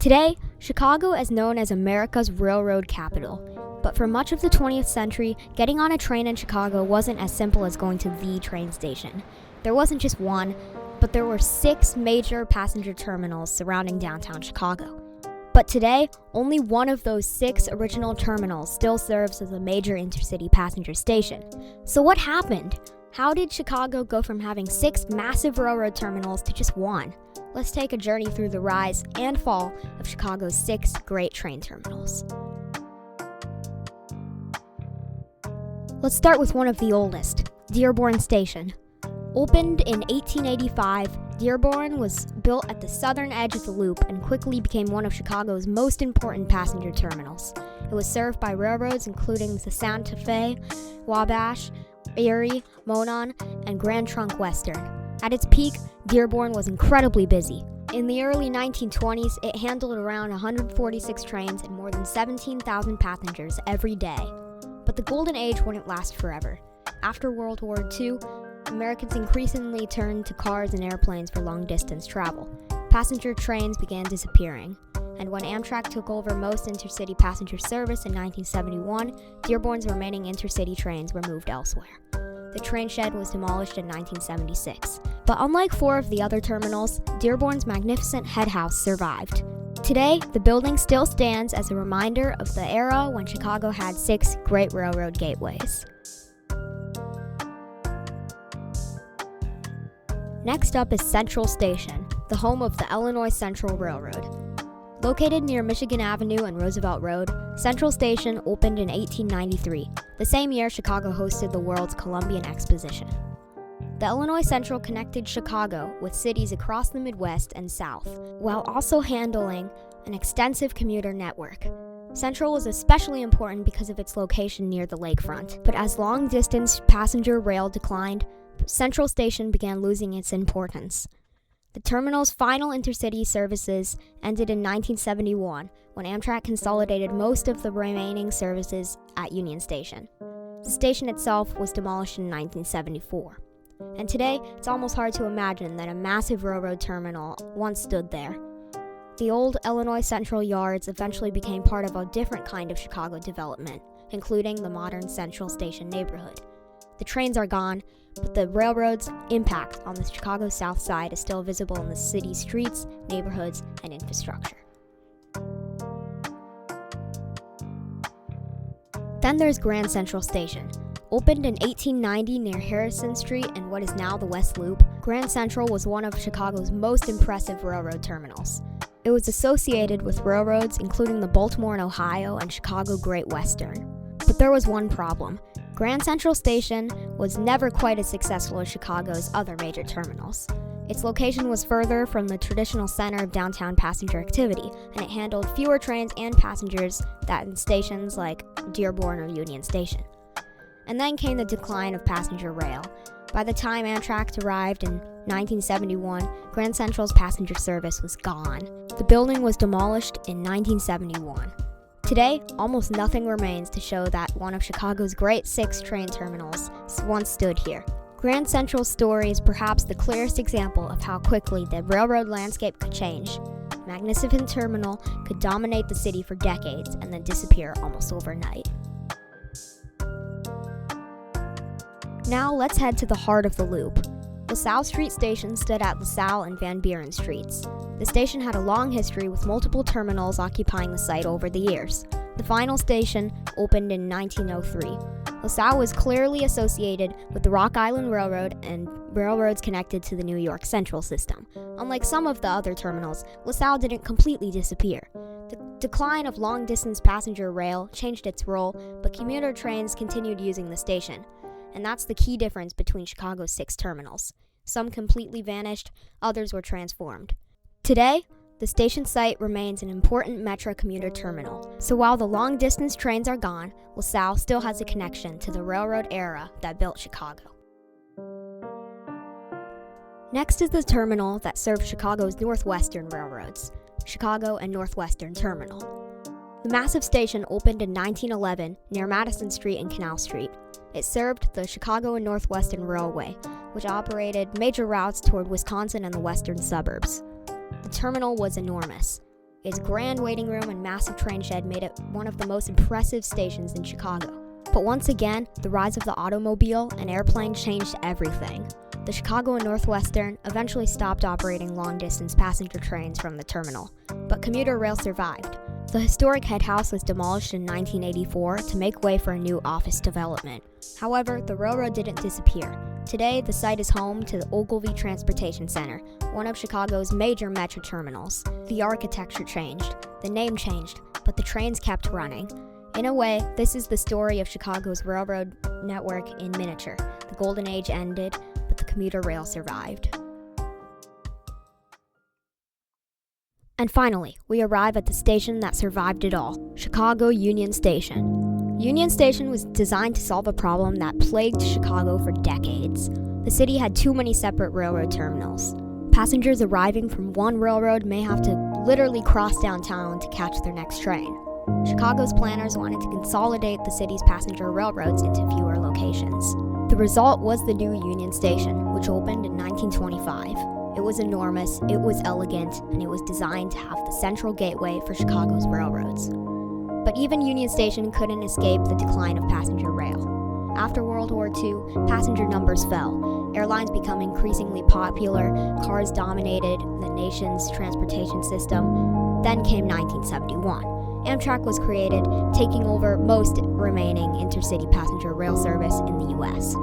Today, Chicago is known as America's railroad capital. But for much of the 20th century, getting on a train in Chicago wasn't as simple as going to the train station. There wasn't just one, but there were 6 major passenger terminals surrounding downtown Chicago. But today, only one of those 6 original terminals still serves as a major intercity passenger station. So what happened? How did Chicago go from having 6 massive railroad terminals to just one? Let's take a journey through the rise and fall of Chicago's 6 great train terminals. Let's start with one of the oldest, Dearborn Station. Opened in 1885, Dearborn was built at the southern edge of the loop and quickly became one of Chicago's most important passenger terminals. It was served by railroads including the Santa Fe, Wabash, Erie, Monon, and Grand Trunk Western. At its peak, Dearborn was incredibly busy. In the early 1920s, it handled around 146 trains and more than 17,000 passengers every day. But the golden age wouldn't last forever. After World War II, Americans increasingly turned to cars and airplanes for long-distance travel. Passenger trains began disappearing, and when Amtrak took over most intercity passenger service in 1971, Dearborn's remaining intercity trains were moved elsewhere. The train shed was demolished in 1976. But unlike 4 of the other terminals, Dearborn's magnificent head house survived. Today, the building still stands as a reminder of the era when Chicago had 6 great railroad gateways. Next up is Central Station, the home of the Illinois Central Railroad. Located near Michigan Avenue and Roosevelt Road, Central Station opened in 1893, the same year Chicago hosted the world's Columbian Exposition. The Illinois Central connected Chicago with cities across the Midwest and South, while also handling an extensive commuter network. Central was especially important because of its location near the lakefront, but as long-distance passenger rail declined, Central Station began losing its importance. The terminal's final intercity services ended in 1971 when Amtrak consolidated most of the remaining services at Union Station. The station itself was demolished in 1974. And today, it's almost hard to imagine that a massive railroad terminal once stood there. The old Illinois Central yards eventually became part of a different kind of Chicago development, including the modern Central Station neighborhood. The trains are gone, but the railroad's impact on the Chicago South Side is still visible in the city's streets, neighborhoods, and infrastructure. Then there's Grand Central Station. Opened in 1890 near Harrison Street and what is now the West Loop, Grand Central was one of Chicago's most impressive railroad terminals. It was associated with railroads including the Baltimore and Ohio and Chicago Great Western. But there was one problem. Grand Central Station was never quite as successful as Chicago's other major terminals. Its location was further from the traditional center of downtown passenger activity, and it handled fewer trains and passengers than stations like Dearborn or Union Station. And then came the decline of passenger rail. By the time Amtrak arrived in 1971, Grand Central's passenger service was gone. The building was demolished in 1971. Today, almost nothing remains to show that one of Chicago's great 6 train terminals once stood here. Grand Central's story is perhaps the clearest example of how quickly the railroad landscape could change. A magnificent terminal could dominate the city for decades and then disappear almost overnight. Now let's head to the heart of the loop. LaSalle Street Station stood at LaSalle and Van Buren Streets. The station had a long history with multiple terminals occupying the site over the years. The final station opened in 1903. LaSalle was clearly associated with the Rock Island Railroad and railroads connected to the New York Central system. Unlike some of the other terminals, LaSalle didn't completely disappear. The decline of long-distance passenger rail changed its role, but commuter trains continued using the station. And that's the key difference between Chicago's 6 terminals. Some completely vanished, others were transformed. Today, the station site remains an important Metro commuter terminal. So while the long-distance trains are gone, LaSalle still has a connection to the railroad era that built Chicago. Next is the terminal that served Chicago's Northwestern railroads, Chicago and Northwestern Terminal. The massive station opened in 1911 near Madison Street and Canal Street. It served the Chicago and Northwestern Railway, which operated major routes toward Wisconsin and the western suburbs. The terminal was enormous. Its grand waiting room and massive train shed made it one of the most impressive stations in Chicago. But once again, the rise of the automobile and airplane changed everything. The Chicago and Northwestern eventually stopped operating long-distance passenger trains from the terminal, but commuter rail survived. The historic head house was demolished in 1984 to make way for a new office development. However, the railroad didn't disappear. Today, the site is home to the Ogilvie Transportation Center, one of Chicago's major metro terminals. The architecture changed, the name changed, but the trains kept running. In a way, this is the story of Chicago's railroad network in miniature. The golden age ended, but the commuter rail survived. And finally, we arrive at the station that survived it all, Chicago Union Station. Union Station was designed to solve a problem that plagued Chicago for decades. The city had too many separate railroad terminals. Passengers arriving from one railroad may have to literally cross downtown to catch their next train. Chicago's planners wanted to consolidate the city's passenger railroads into fewer locations. The result was the new Union Station, which opened in 1925. It was enormous, it was elegant, and it was designed to have the central gateway for Chicago's railroads. But even Union Station couldn't escape the decline of passenger rail. After World War II, passenger numbers fell, airlines became increasingly popular, cars dominated the nation's transportation system. Then came 1971. Amtrak was created, taking over most remaining intercity passenger rail service in the U.S.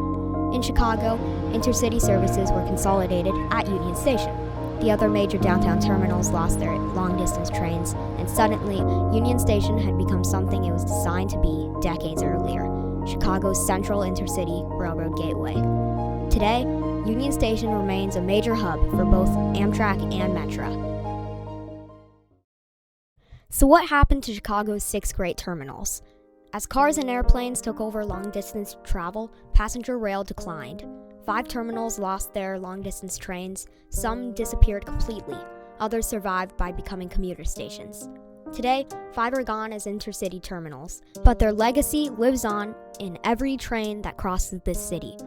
In Chicago, intercity services were consolidated at Union Station. The other major downtown terminals lost their long-distance trains, and suddenly, Union Station had become something it was designed to be decades earlier, Chicago's central intercity railroad gateway. Today, Union Station remains a major hub for both Amtrak and Metra. So what happened to Chicago's 6 great terminals? As cars and airplanes took over long-distance travel, passenger rail declined. 5 terminals lost their long-distance trains, some disappeared completely, others survived by becoming commuter stations. Today, 5 are gone as intercity terminals, but their legacy lives on in every train that crosses this city.